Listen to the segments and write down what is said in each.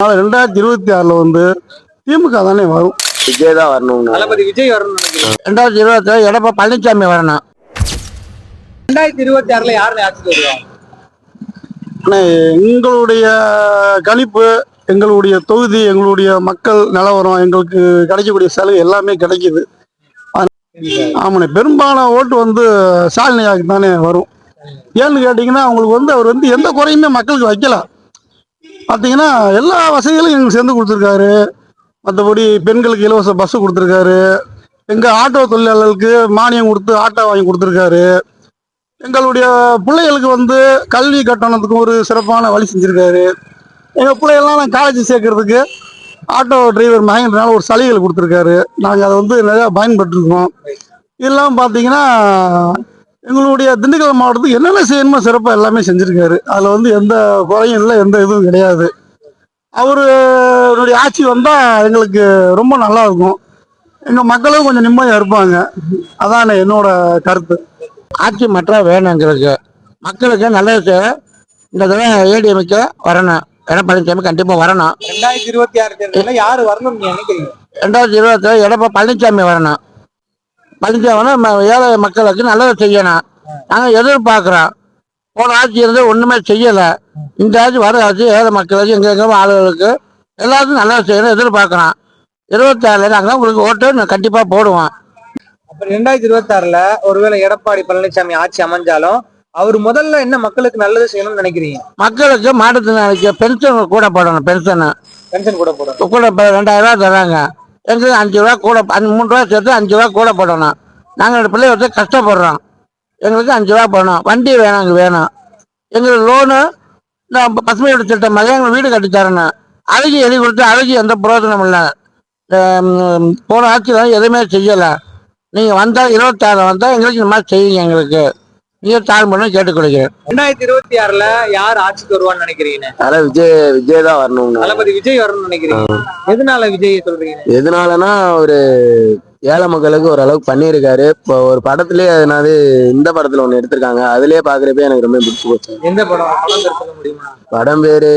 2026 வந்து திமுக தானே வரும். விஜய் தான் வரணும். தளபதி விஜய் வரணும்னு நினைக்கிறேன். 2026 எடப்பாடி பழனிசாமி வரணும். 2026 யாருன்னு ஆட்சிக்கு வருவாங்க? எங்களுடைய கணிப்பு, எங்களுடைய தொகுதி, எங்களுடைய மக்கள் நிலவரம், எங்களுக்கு கிடைக்கக்கூடிய சலுகை எல்லாமே கிடைக்குது. ஆமாண்ணே, பெரும்பாலான ஓட்டு வந்து ஸ்டாலினியாக்கு தானே வரும். ஏன்னு கேட்டிங்கன்னா அவங்களுக்கு வந்து அவர் வந்து எந்த குறையுமே மக்களுக்கு வைக்கல. பார்த்தீங்கன்னா எல்லா வசதிகளும் எங்களுக்கு சேர்ந்து கொடுத்துருக்காரு. மற்றபடி பெண்களுக்கு இலவச பஸ்ஸு கொடுத்துருக்காரு. எங்கள் ஆட்டோ தொழிலாளர்களுக்கு மானியம் கொடுத்து ஆட்டோ வாங்கி கொடுத்துருக்காரு. எங்களுடைய பிள்ளைகளுக்கு வந்து கல்வி கட்டணத்துக்கு ஒரு சிறப்பான வழி செஞ்சுருக்காரு. எங்கள் பிள்ளைகள்லாம் நான் காலேஜ் சேர்க்கறதுக்கு ஆட்டோ டிரைவர் மகன்றனால ஒரு சலுகைகள் கொடுத்துருக்காரு. நாங்கள் அதை வந்து நிறையா பயன்பட்டுருக்கோம். இதெல்லாம் பார்த்தீங்கன்னா எங்களுடைய திண்டுக்கல் மாவட்டத்துக்கு என்னென்ன செய்யணுமோ சிறப்பாக எல்லாமே செஞ்சுருக்காரு. அதில் வந்து எந்த குறையும் இல்லை, எந்த இதுவும் கிடையாது. அவருடைய ஆட்சி வந்தால் எங்களுக்கு ரொம்ப நல்லா இருக்கும். எங்கள் மக்களும் கொஞ்சம் நிம்மதியாக இருப்பாங்க. அதான் என்னோட கருத்து. ஆட்சி மாற்றம் வேணும் எங்களுக்கு. மக்களுக்கு நல்லது இந்த தடவை ஏடிஎம்கே வரணும். எடப்பாடி பழனிசாமி கண்டிப்பாக வரணும். 2026 தேர்தலில் யார் வரணும்னு நினைக்கிறீங்க? 2026 எடப்பாடி பழனிசாமி வரணும். பழனிசாமி ஏழை மக்களுக்கு நல்லது செய்யணும். நாங்கள் எதிர்பார்க்குறோம். போன ஆட்சி இருந்து ஒன்றுமே செய்யலை. இந்த ஆட்சி வர ஆட்சி ஏழை மக்களுக்கு எங்கள் ஆளுகளுக்கு எல்லாத்துக்கும் நல்லது செய்யணும் எதிர்பார்க்குறோம். 26 நாங்கள் உங்களுக்கு ஓட்டு நான் கண்டிப்பாக போடுவோம். அப்புறம் 2026 ஒருவேளை எடப்பாடி பழனிசாமி ஆட்சி அமைஞ்சாலும் அவர் முதல்ல என்ன மக்களுக்கு நல்லது செய்யணும்னு நினைக்கிறீங்க? மக்களுக்கு மாற்றுத்திறனாளிக்கு பென்ஷன் கூட போடணும். பென்ஷன் கூட போடணும். கூட 2000 ரூபா தராங்க. எங்களுக்கு 5 ரூபா கூட 3 ரூபா சேர்த்து 5 ரூபா கூட போடணும். நாங்கள் பிள்ளை வச்சு கஷ்டப்படுறோம். எங்களுக்கு 5 ரூபா போடணும். வண்டி வேணும், அங்கே வேணும். எங்களுக்கு லோனு இந்த பசுமை வீடு திட்டம் மாதிரி எங்களுக்கு வீடு கட்டி தரணும். அழகி எழுதி கொடுத்து அழகி எந்த பிரயோஜனம் இல்லை. போன ஆட்சியில் எதுவுமே செய்யலை. நீங்கள் வந்தால் 26 வந்தால் எங்களுக்கு இந்த மாதிரி செய்யுங்க. எங்களுக்கு நீங்கள் தாழ் பண்ண கேட்டுக்கொள்கிறேன். 2026 யார் ஆட்சிக்கு வருவான்னு நினைக்கிறீங்க? அதெல்லாம் விஜய் தான் வரணும். தளபதி விஜய் வரணும்னு நினைக்கிறீங்க. எதனால விஜய் சொல்றீங்க? எதனாலனா ஒரு ஏழை மக்களுக்கு ஓரளவுக்கு பண்ணியிருக்காரு. இப்போ ஒரு படத்துலயே அதனால இந்த படத்துல ஒண்ணு எடுத்திருக்காங்க. அதுலயே பாக்குறப்ப எனக்கு ரொம்ப பிடிச்சி போச்சு. எந்த படம்? சொல்ல முடியுமா? படம் பேரு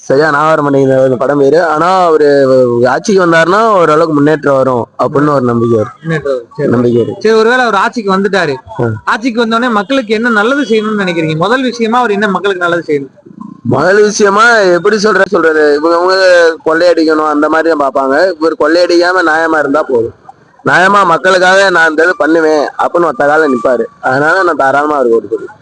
சரியா நான் வர மாட்டேங்குது படம் பேரு. ஆனா அவரு ஆட்சிக்கு வந்தாருன்னா ஓரளவுக்கு முன்னேற்றம் வரும் அப்படின்னு ஒரு நம்பிக்கை வரும். சரி, ஒருவேளை அவர் ஆட்சிக்கு வந்துட்டாரு, ஆட்சிக்கு வந்தோடனே மக்களுக்கு என்ன நல்லது செய்யணும்னு நினைக்கிறீங்க? முதல் விஷயமா அவர் என்ன மக்களுக்கு நல்லது செய்யணும்? முதல் விஷயமா எப்படி சொல்றது இவங்க கொள்ளையடிக்கணும் அந்த மாதிரி தான் பார்ப்பாங்க. இவர் கொள்ளையடிக்காம நியாயமா இருந்தா போதும். நியாயமா மக்களுக்காக நான் இந்த இது பண்ணுவேன் அப்படின்னு ஒத்த காலம் நிற்பாரு. அதனால நான் தாராளமா அவருக்கு ஓட்டு